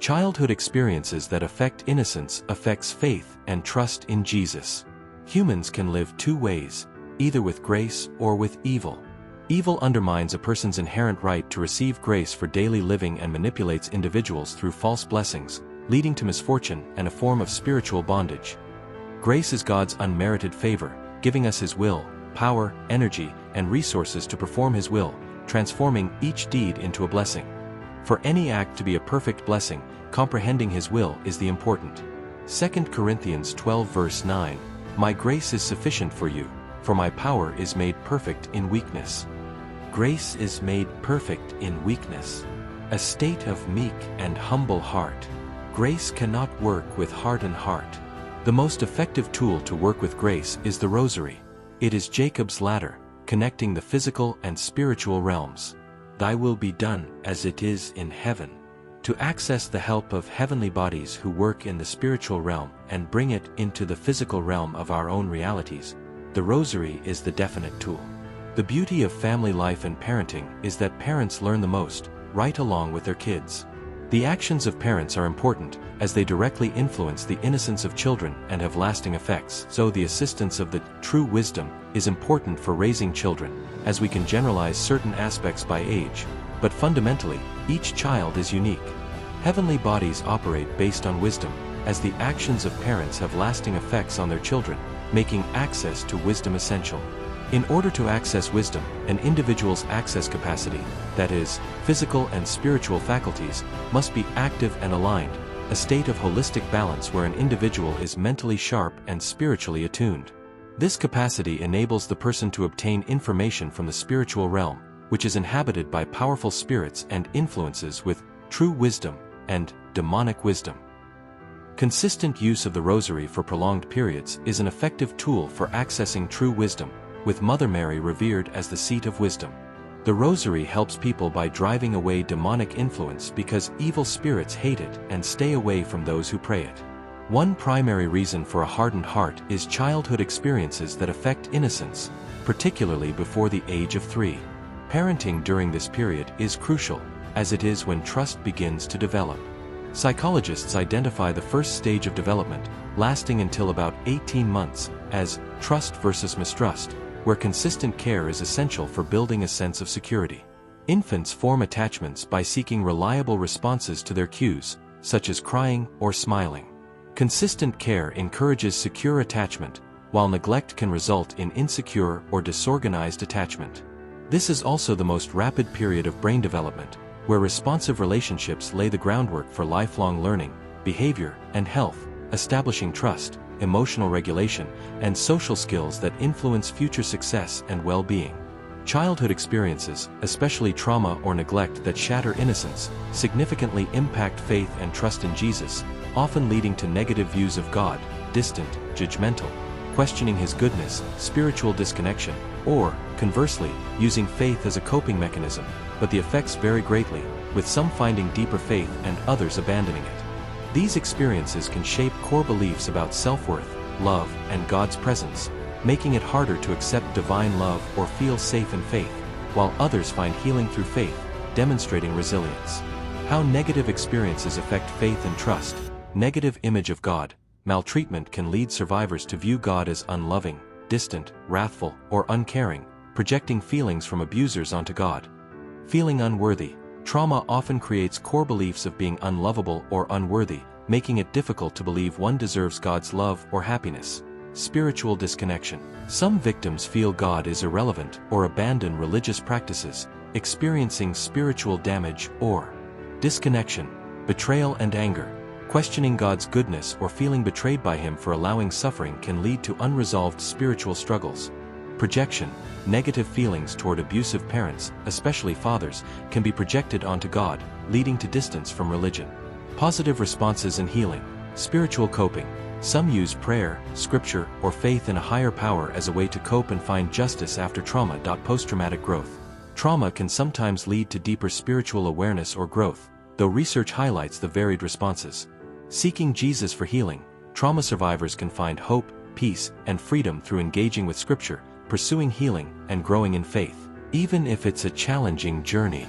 Childhood experiences that affect innocence affects faith and trust in Jesus. Humans can live two ways, either with grace or with evil. Evil undermines a person's inherent right to receive grace for daily living and manipulates individuals through false blessings, leading to misfortune and a form of spiritual bondage. Grace is God's unmerited favor, giving us His will, power, energy, and resources to perform His will, transforming each deed into a blessing. For any act to be a perfect blessing, comprehending His will is the important. 2 Corinthians 12 verse 9, "My grace is sufficient for you, for my power is made perfect in weakness." Grace is made perfect in weakness. A state of meek and humble heart. Grace cannot work with hardened heart. The most effective tool to work with grace is the Rosary. It is Jacob's ladder, connecting the physical and spiritual realms. Thy will be done as it is in heaven. To access the help of heavenly bodies who work in the spiritual realm and bring it into the physical realm of our own realities, the Rosary is the definite tool. The beauty of family life and parenting is that parents learn the most, right along with their kids. The actions of parents are important, as they directly influence the innocence of children and have lasting effects. So the assistance of the true wisdom is important for raising children, as we can generalize certain aspects by age, but fundamentally, each child is unique. Heavenly bodies operate based on wisdom, as the actions of parents have lasting effects on their children, making access to wisdom essential. In order to access wisdom, an individual's access capacity, that is, physical and spiritual faculties, must be active and aligned, a state of holistic balance where an individual is mentally sharp and spiritually attuned. This capacity enables the person to obtain information from the spiritual realm, which is inhabited by powerful spirits and influences with true wisdom and demonic wisdom. Consistent use of the Rosary for prolonged periods is an effective tool for accessing true wisdom, with Mother Mary revered as the seat of wisdom. The Rosary helps people by driving away demonic influence because evil spirits hate it and stay away from those who pray it. One primary reason for a hardened heart is childhood experiences that affect innocence, particularly before the age of 3. Parenting during this period is crucial, as it is when trust begins to develop. Psychologists identify the first stage of development, lasting until about 18 months, as trust versus mistrust, where consistent care is essential for building a sense of security. Infants form attachments by seeking reliable responses to their cues, such as crying or smiling. Consistent care encourages secure attachment, while neglect can result in insecure or disorganized attachment. This is also the most rapid period of brain development, where responsive relationships lay the groundwork for lifelong learning, behavior, and health, establishing trust, emotional regulation, and social skills that influence future success and well-being. Childhood experiences, especially trauma or neglect that shatter innocence, significantly impact faith and trust in Jesus, often leading to negative views of God, distant, judgmental, questioning His goodness, spiritual disconnection, or, conversely, using faith as a coping mechanism, but the effects vary greatly, with some finding deeper faith and others abandoning it. These experiences can shape core beliefs about self-worth, love, and God's presence, making it harder to accept divine love or feel safe in faith, while others find healing through faith, demonstrating resilience. How negative experiences affect faith and trust. Negative image of God. Maltreatment can lead survivors to view God as unloving, distant, wrathful, or uncaring, projecting feelings from abusers onto God. Feeling unworthy. Trauma often creates core beliefs of being unlovable or unworthy, making it difficult to believe one deserves God's love or happiness. Spiritual disconnection. Some victims feel God is irrelevant or abandon religious practices, experiencing spiritual damage or disconnection. Betrayal and anger. Questioning God's goodness or feeling betrayed by Him for allowing suffering can lead to unresolved spiritual struggles. Projection. Negative feelings toward abusive parents, especially fathers, can be projected onto God, leading to distance from religion. Positive responses and healing. Spiritual coping. Some use prayer, scripture, or faith in a higher power as a way to cope and find justice after trauma. Post-traumatic growth. Trauma can sometimes lead to deeper spiritual awareness or growth, though research highlights the varied responses. Seeking Jesus for healing. Trauma survivors can find hope, peace, and freedom through engaging with scripture, pursuing healing, and growing in faith, even if it's a challenging journey.